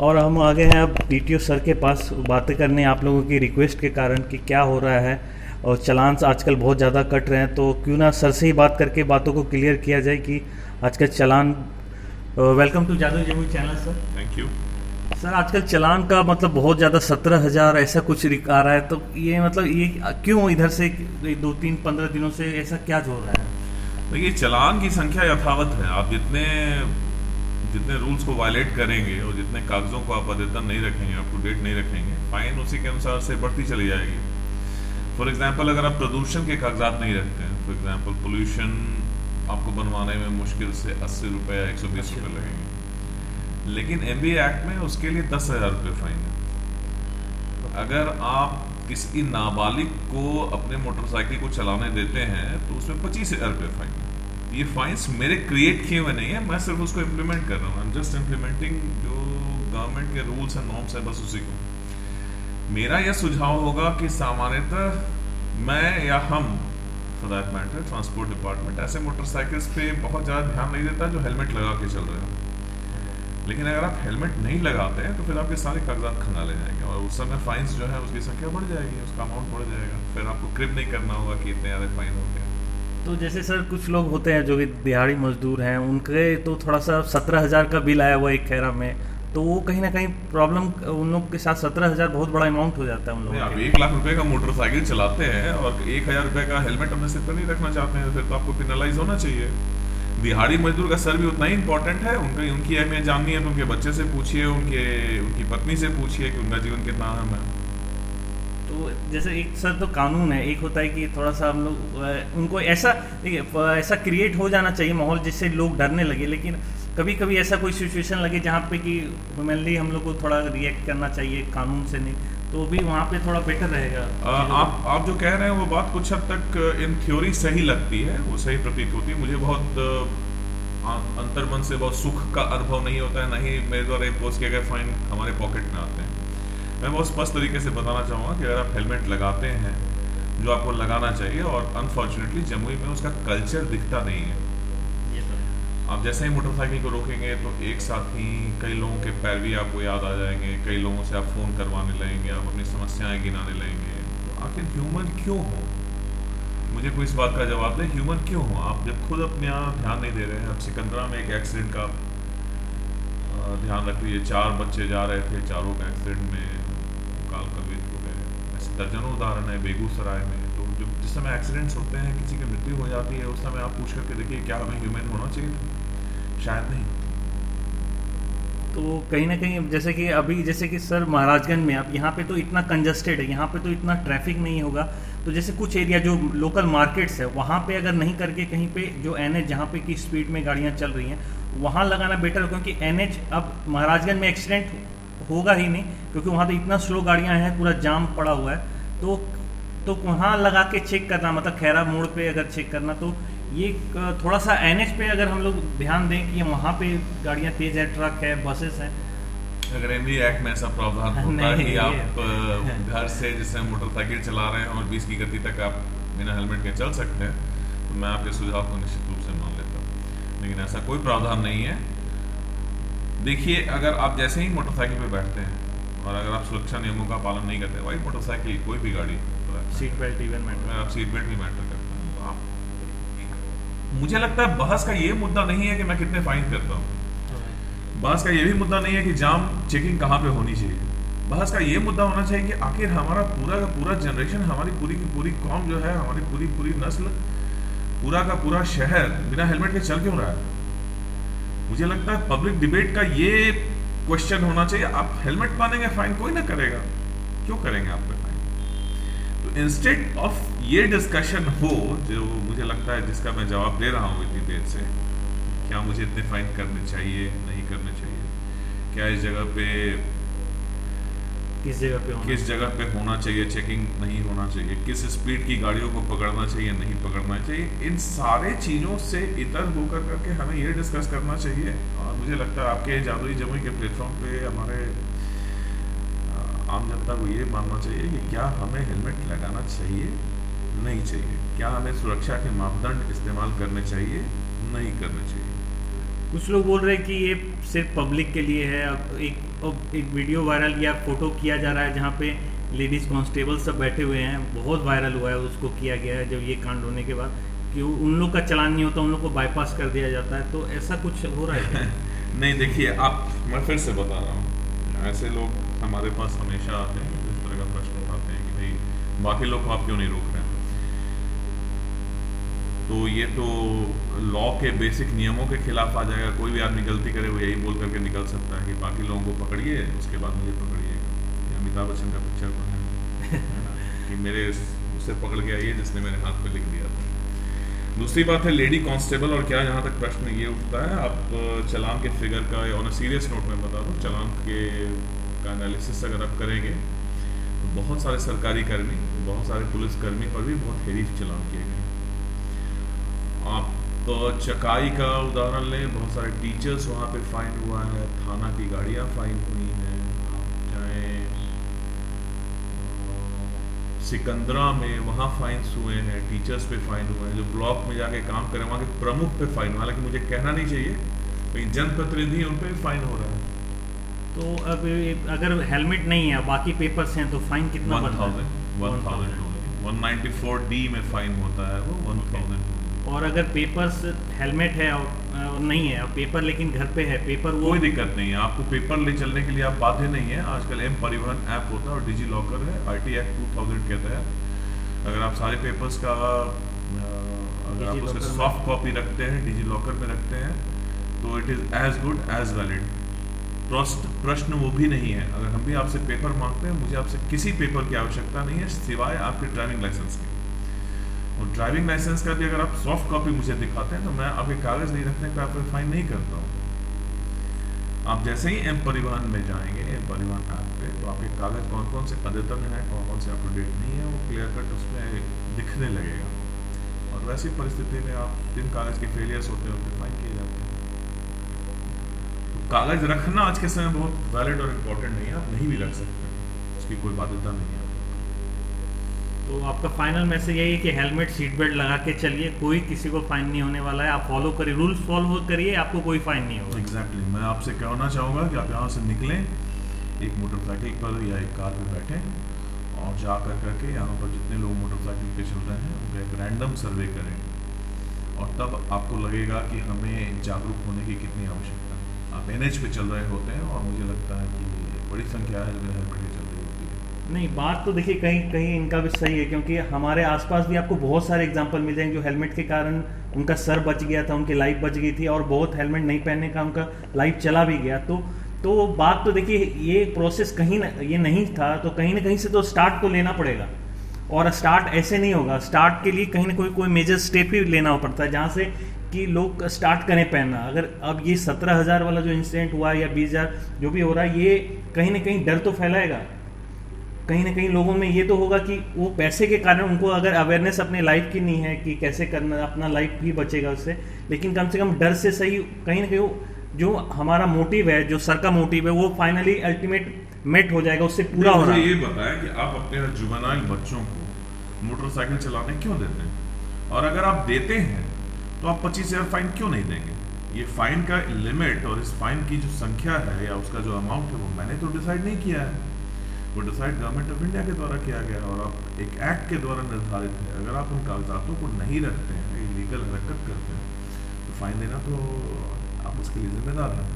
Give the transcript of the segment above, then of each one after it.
और हम आ गए हैं अब डीटीओ सर के पास बातें करने आप लोगों की रिक्वेस्ट के कारण कि क्या हो रहा है और चालान आजकल बहुत ज़्यादा कट रहे हैं, तो क्यों ना सर से ही बात करके बातों को क्लियर किया जाए कि आजकल चालान। वेलकम टू जादू Jamui channel sir. Thank you. Sir आजकल चालान का मतलब बहुत ज़्यादा 17,000 ऐसा कुछ आ रहा है, तो ये मतलब ये क्यों इधर से 2-3-15 दिनों से ऐसा क्या हो रहा है? देखिए, चालान की संख्या यथावत है। आप जितने जितने रूल्स को वायलेट करेंगे और जितने कागजों को आप अद्यतन नहीं रखेंगे, अप टू डेट नहीं रखेंगे, फाइन उसी के अनुसार से बढ़ती चली जाएगी। फॉर एग्जाम्पल, अगर आप प्रदूषण के कागजात नहीं रखते हैं, फॉर एग्जाम्पल पोल्यूशन आपको बनवाने में मुश्किल से 80 रुपये या 120 रुपये लगेंगे, लेकिन एमबीए एक्ट में उसके लिए 10,000 रुपये फाइन है। अगर आप किसी नाबालिग को अपने मोटरसाइकिल को चलाने देते हैं तो उसमें 25,000 रुपये फाइन है। ये फाइन्स मेरे क्रिएट किए हुए नहीं है, मैं सिर्फ उसको इम्प्लीमेंट कर रहा हूँ। आई एम जस्ट इम्प्लीमेंटिंग जो गवर्नमेंट के रूल्स एंड नॉर्म्स है, बस उसी को। मेरा यह सुझाव होगा कि सामान्यतः मैं या हम, for that matter transport department, ऐसे मोटरसाइकिल्स पे बहुत ज़्यादा ध्यान नहीं देता जो हेलमेट लगा के चल रहे हैं। लेकिन अगर आप हेलमेट नहीं लगाते हैं तो फिर आपके सारे कागजात खंगाले जाएंगे और उस समय फाइन्स जो है उसकी संख्या बढ़ जाएगी, उसका अमाउंट बढ़ जाएगा। फिर आपको क्रिप नहीं करना होगा कि इतने ज़्यादा फाइन हो गया। तो जैसे सर कुछ लोग होते हैं जो कि दिहाड़ी मजदूर हैं, उनके तो थोड़ा सा 17,000 का बिल आया हुआ एक खैरा में, तो वो कहीं ना कहीं प्रॉब्लम उन लोग के साथ 17,000 बहुत बड़ा अमाउंट हो जाता है उन लोगों आप के। 1 लाख रुपए का मोटरसाइकिल चलाते हैं और 1,000 रुपए का हेलमेट अपने सिर पर नहीं रखना चाहते हैं, फिर तो आपको पेनलाइज होना चाहिए। दिहाड़ी मजदूर का सर भी उतना ही इंपॉर्टेंट है। उनकी अहमियत जाननी है तो उनके बच्चे से पूछिए, उनकी पत्नी से पूछिए कि उनका जीवन कितना अहम है। तो जैसे एक सर तो कानून है, एक होता है कि थोड़ा सा हम लोग उनको ऐसा देखिए ऐसा क्रिएट हो जाना चाहिए माहौल जिससे लोग डरने लगे, लेकिन कभी कभी ऐसा कोई सिचुएशन लगे जहाँ पे कि ह्यूमनली हम लोग को थोड़ा रिएक्ट करना चाहिए कानून से नहीं, तो भी वहाँ पे थोड़ा बेटर रहेगा। आप जो कह रहे हैं वो बात कुछ हद तक इन थ्योरी सही लगती है, वो सही प्रतीत होती है। मुझे बहुत अंतर्मन से बहुत सुख का अनुभव नहीं होता है, ना ही मेरे द्वारा इम्पोज किए गए फाइन हमारे पॉकेट में आते हैं। मैं बहुत स्पष्ट तरीके से बताना चाहूँगा कि अगर आप हेलमेट लगाते हैं, जो आपको लगाना चाहिए, और अनफॉर्चुनेटली जमुई में उसका कल्चर दिखता नहीं है। आप जैसे ही मोटरसाइकिल को रोकेंगे तो एक साथ ही कई लोगों के पैर भी आपको याद आ जाएंगे, कई लोगों से आप फ़ोन करवाने लगेंगे, आप अपनी समस्याएं गिनाने लगेंगे। तो आखिर ह्यूमन क्यों हो? मुझे कोई इस बात का जवाब दे, ह्यूमन क्यों हो? आप जब खुद अपने यहाँ ध्यान नहीं दे रहे हैं। अब सिकंदरा में एक एक्सीडेंट का ध्यान रख लीजिए, 4 बच्चे जा रहे थे, चारों का एक्सीडेंट में काल कबीर हो गए। ऐसे दर्जनों उदाहरण है बेगूसराय में। तो जब जिस समय एक्सीडेंट्स होते हैं, किसी की मृत्यु हो जाती है, उस समय आप पूछ करके देखिए क्या हमें ह्यूमन होना चाहिए था? शायद नहीं। तो कहीं ना कहीं जैसे कि अभी जैसे कि सर महाराजगंज में अब यहाँ पे तो इतना कंजस्टेड है, यहाँ पे तो इतना ट्रैफिक नहीं होगा, तो जैसे कुछ एरिया जो लोकल मार्केट्स है वहाँ पे अगर नहीं करके कहीं पे जो एनएच जहाँ पे की स्पीड में गाड़ियाँ चल रही हैं वहाँ लगाना बेटर, क्योंकि एनएच अब महाराजगंज में एक्सीडेंट होगा ही नहीं क्योंकि वहाँ तो इतना स्लो गाड़ियाँ हैं, पूरा जाम पड़ा हुआ है। तो वहाँ लगा के चेक करना, मतलब खैरा मोड़ पे अगर चेक करना, तो ये थोड़ा सा एनएच पे अगर हम लोग ध्यान दें कि वहाँ पे गाड़ियाँ तेज है, ट्रक है, बसेस हैं। अगर एमबीए एक्ट में ऐसा प्रावधान होता है कि आप घर से जिससे मोटरसाइकिल चला रहे हैं और 20 की गति तक आप बिना हेलमेट के चल सकते हैं, तो मैं आपके सुझाव को निश्चित रूप से मान लेता हूँ, लेकिन ऐसा कोई प्रावधान नहीं है। देखिए, अगर आप जैसे ही मोटरसाइकिल पे बैठते हैं और अगर आप सुरक्षा नियमों का पालन नहीं करते, वाइट मोटरसाइकिल कोई भी गाड़ी, सीट बेल्ट इवन मैटर, आप सीट बेल्ट भी मैटर करता है, तो आप, मुझे लगता है बहस का ये मुद्दा नहीं है कि मैं कितने फाइन करता हूँ। बहस का ये भी मुद्दा नहीं है कि जाम चेकिंग कहाँ पे होनी चाहिए। बहस का ये मुद्दा होना चाहिए कि आखिर हमारा पूरा का पूरा जनरेशन, हमारी पूरी की पूरी कौम जो है, हमारी पूरी पूरी नस्ल, पूरा का पूरा शहर बिना हेलमेट के चल क्यों रहा है। मुझे लगता है पब्लिक डिबेट का ये क्वेश्चन होना चाहिए। आप हेलमेट मानेंगे, फाइन कोई ना करेगा, क्यों करेंगे आप पे फाइन? तो इंस्टेड ऑफ ये डिस्कशन हो, जो मुझे लगता है जिसका मैं जवाब दे रहा हूँ इतनी देर से, क्या मुझे इतने फाइन करने चाहिए, नहीं करने चाहिए, क्या इस जगह पे किस जगह पे होना चाहिए चेकिंग, नहीं होना चाहिए, किस स्पीड की गाड़ियों को पकड़ना चाहिए, नहीं पकड़ना चाहिए, इन सारे चीज़ों से इतर होकर करके हमें ये डिस्कस करना चाहिए। और मुझे लगता है आपके जादुई जमुई के प्लेटफॉर्म पे हमारे आम जनता को ये मानना चाहिए कि क्या हमें हेलमेट लगाना चाहिए, नहीं चाहिए, क्या हमें सुरक्षा के मापदंड इस्तेमाल करने चाहिए, नहीं करने चाहिए। कुछ लोग बोल रहे हैं कि ये सिर्फ पब्लिक के लिए है। अब एक वीडियो वायरल या फोटो किया जा रहा है जहाँ पे लेडीज़ कांस्टेबल सब बैठे हुए हैं, बहुत वायरल हुआ है, उसको किया गया है जब ये कांड होने के बाद कि उन लोग का चालान नहीं होता, उन लोग को बाईपास कर दिया जाता है। तो ऐसा कुछ हो रहा है क्या? नहीं, देखिए आप, मैं फिर से बता रहा हूँ, ऐसे लोग हमारे पास हमेशा आते हैं, इस तरह का प्रश्न उठाते हैं कि भाई बाकी लोग को आप क्यों नहीं रोक रहे हैं। तो ये तो लॉ के बेसिक नियमों के खिलाफ आ जाएगा। कोई भी आदमी गलती करे वो यही बोल करके निकल सकता है कि बाकी लोगों को पकड़िए, उसके बाद मुझे पकड़िएगा। ये अमिताभ बच्चन का पिक्चर तो है कि मेरे उससे पकड़ के आइए जिसने मेरे हाथ पे लिख दिया था। दूसरी बात है लेडी कांस्टेबल, और क्या यहाँ तक प्रश्न ये उठता है, आप चालान के फिगर का, ऑन अ सीरियस नोट में बता दूँ, चालान के का एनालिसिस अगर आप करेंगे तो बहुत सारे सरकारी कर्मी, बहुत सारे पुलिसकर्मी पर भी बहुत हेरी चालान किए गए। आप चकाई का उदाहरण लें, बहुत सारे टीचर्स वहाँ पे फाइन हुआ है, थाना की गाड़ियाँ फाइन हुई हैं। आप चाहे सिकंदरा में, वहाँ फाइन्स हुए हैं, टीचर्स पे फाइन हुए हैं, जो ब्लॉक में जाके काम करें वहाँ के प्रमुख पे फाइन, हालांकि मुझे कहना नहीं चाहिए, लेकिन जनप्रतिनिधि उन पर फाइन हो रहा है। तो अब अगर हेलमेट नहीं है, बाकी पेपर्स हैं, तो फाइन कितना बनता है? 194D में फाइन होता है वो 1000। और अगर पेपर्स, हेलमेट है और नहीं है, और पेपर लेकिन घर पे है, पेपर वो कोई दिक्कत नहीं है, आपको पेपर ले चलने के लिए आप बाध्य नहीं है। आजकल एम परिवहन ऐप होता है और डिजी लॉकर है, RT एक्ट 2000 कहता है। अगर आप सारे पेपर्स का अगर आप उसके सॉफ्ट कॉपी रखते हैं, डिजी लॉकर में रखते हैं, तो it is as good as valid. प्रश्न वो भी नहीं है। अगर हम भी आपसे पेपर मांगते हैं, मुझे आपसे किसी पेपर की आवश्यकता नहीं है सिवाय आपके ड्राइविंग लाइसेंस के। और ड्राइविंग लाइसेंस का भी अगर आप सॉफ्ट कॉपी मुझे दिखाते हैं तो मैं आपके कागज नहीं रखने का आपको फाइन नहीं करता हूँ। आप जैसे ही एम परिवहन में जाएंगे, एम परिवहन ऐप पे, तो आपके कागज कौन कौन से अद्यतन है, कौन कौन से अप टू डेट नहीं है, वो क्लियर कट उसमें दिखने लगेगा। और वैसी परिस्थिति में आप जिन कागज के फेलियर्स होते हैं उनके फाइन किए जाते हैं। तो कागज रखना आज के समय बहुत वैलिड और इम्पोर्टेंट नहीं है, आप नहीं भी रख सकते, उसकी कोई बाध्यता नहीं है। तो आपका फाइनल मैसेज यही है कि हेलमेट, सीट बेल्ट लगा के चलिए, कोई किसी को फाइन नहीं होने वाला है। आप फॉलो करिए, रूल्स फॉलो करिए, आपको कोई फाइन नहीं होगा। एग्जैक्टली मैं आपसे कहना चाहूँगा कि आप यहाँ से निकलें, एक मोटरसाइकिल पर या एक कार पर बैठें और जा करके यहाँ पर जितने लोग मोटरसाइकिल पे चल रहे हैं उनका एक रैंडम सर्वे करें, और तब आपको लगेगा कि हमें जागरूक होने की कितनी आवश्यकता है। आप NH पे चल रहे होते हैं और मुझे लगता है कि बड़ी संख्या है जो हेलमेट पे चल रही होती है। नहीं, बात तो देखिए कहीं कहीं इनका भी सही है, क्योंकि हमारे आसपास भी आपको बहुत सारे एग्जांपल मिल जाएंगे जो हेलमेट के कारण उनका सर बच गया था, उनकी लाइफ बच गई थी, और बहुत हेलमेट नहीं पहनने का उनका लाइफ चला भी गया। तो बात तो देखिए, ये प्रोसेस कहीं ना, ये नहीं था, तो कहीं ना कहीं से तो स्टार्ट तो लेना पड़ेगा। और स्टार्ट ऐसे नहीं होगा, स्टार्ट के लिए कहीं ना कोई मेजर स्टेप ही लेना पड़ता है, जहाँ से कि लोग स्टार्ट करें पहनना। अगर अब ये 17,000 वाला जो इंसिडेंट हुआ या 20,000 जो भी हो रहा है, ये कहीं ना कहीं डर तो फैलाएगा। कहीं ना कहीं लोगों में ये तो होगा कि वो पैसे के कारण उनको अगर अवेयरनेस अपने लाइफ की नहीं है कि कैसे करना, अपना लाइफ भी बचेगा उससे, लेकिन कम से कम डर से सही कहीं ना कहीं जो हमारा मोटिव है, जो सर का मोटिव है, वो फाइनली अल्टीमेट मेट हो जाएगा, उससे पूरा हो रहा है। ये बताएं कि आप अपने जुवेनाइल बच्चों को मोटरसाइकिल चलाने क्यों देते हैं, और अगर आप देते हैं तो आप 25,000 फाइन क्यों नहीं देंगे? ये फाइन का लिमिट और इस फाइन की जो संख्या है या उसका जो अमाउंट है वो मैंने तो डिसाइड नहीं किया है, वो डिसाइड गवर्नमेंट ऑफ इंडिया के द्वारा किया गया और आप एक एक्ट के द्वारा निर्धारित है। अगर आप उन कागजातों को नहीं रखते हैं, इलीगल हरकत करते हैं, तो फाइन देना तो आप उसके लिए जिम्मेदार हैं।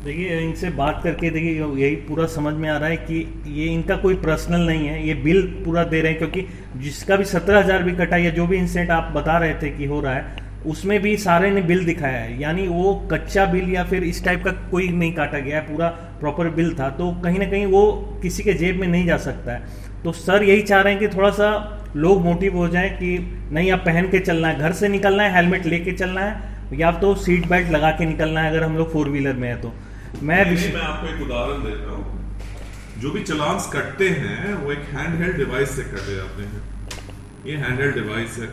देखिए, इनसे बात करके देखिए यही पूरा समझ में आ रहा है कि ये इनका कोई पर्सनल नहीं है, ये बिल पूरा दे रहे हैं, क्योंकि जिसका भी 17,000 भी कटा या जो भी इंसिडेंट आप बता रहे थे कि हो रहा है, उसमें भी सारे ने बिल दिखाया है, यानी वो कच्चा बिल या फिर इस टाइप का कोई नहीं काटा गया है, पूरा प्रॉपर बिल था। तो कहीं ना कहीं वो किसी के जेब में नहीं जा सकता है। तो सर यही चाह रहे हैं कि थोड़ा सा लोग मोटिव हो जाए कि नहीं, अब पहन के चलना है, घर से निकलना है, हेलमेट लेके चलना है, या तो सीट बेल्ट लगा के निकलना है अगर हम लोग 4 व्हीलर में है तो। मैं आपको एक उदाहरण देता हूँ। जो भी चालान्स कटते हैं वो एक हैंडहेल्ड डिवाइस से कटे जाते हैं। ये हैंडहेल्ड डिवाइस है,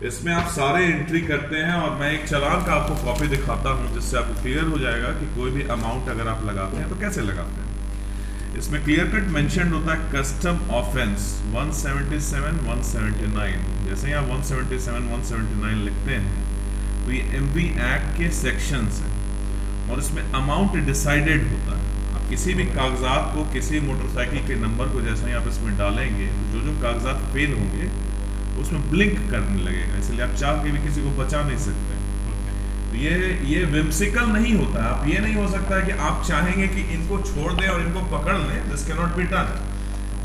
इसमें आप सारे एंट्री करते हैं, और मैं एक चालान का आपको कॉपी दिखाता हूँ जिससे आपको क्लियर हो जाएगा कि कोई भी अमाउंट अगर आप लगाते हैं तो कैसे लगाते हैं। इसमें क्लियर कट मेंशन होता है कस्टम ऑफेंस 177 179। जैसे ही आप 177 179 लिखते हैं तो ये MV एक्ट के सेक्शंस हैं और इसमें अमाउंट डिसाइडेड होता है। आप किसी भी कागजात को, किसी मोटरसाइकिल के नंबर को जैसे ही आप इसमें डालेंगे तो जो कागजात फेल होंगे उसमें ब्लिंक करने लगेगा, इसलिए आप चाह के भी किसी को बचा नहीं सकते। तो ये विम्सिकल नहीं होता है। आप ये नहीं हो सकता है कि आप चाहेंगे कि इनको छोड़ दें और इनको पकड़ लें, this can not be done.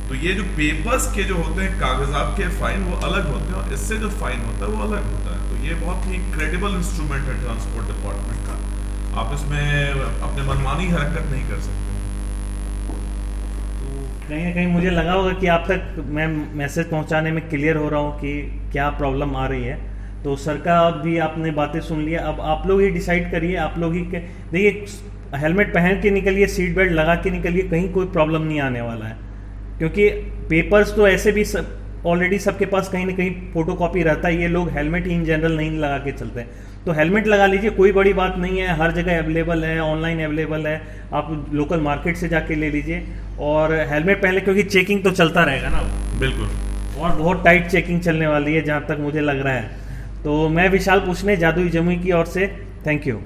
तो ये जो पेपर्स के जो होते हैं, कागजात के फाइन, वो अलग होते हैं और इससे जो फाइन होता है वो अलग होता है। तो ये बहुत ही क्रेडिबल इंस्ट्रूमेंट है ट्रांसपोर्ट डिपार्टमेंट का। आप इसमें अपने मनमानी हरकत नहीं कर सकते। कहीं ना कहीं मुझे लगा होगा कि आप तक मैं मैसेज पहुंचाने में क्लियर हो रहा हूं कि क्या प्रॉब्लम आ रही है। तो सर का भी आपने बातें सुन लिया, अब आप लोग ही डिसाइड करिए। आप लोग ही देखिए, हेलमेट पहन के निकलिए, सीट बेल्ट लगा के निकलिए, कहीं कोई प्रॉब्लम नहीं आने वाला है। क्योंकि पेपर्स तो ऐसे भी ऑलरेडी सबके पास कहीं ना कहीं फोटोकॉपी रहता है। ये लोग हेलमेट ही इन जनरल नहीं लगा के चलते हैं, तो हेलमेट लगा लीजिए, कोई बड़ी बात नहीं है। हर जगह अवेलेबल है, ऑनलाइन अवेलेबल है, आप लोकल मार्केट से जाके ले लीजिए और हेलमेट पहले, क्योंकि चेकिंग तो चलता रहेगा ना। बिल्कुल, और बहुत टाइट चेकिंग चलने वाली है जहाँ तक मुझे लग रहा है। तो मैं विशाल पूछने, जादुई जमुई की ओर से, थैंक यू।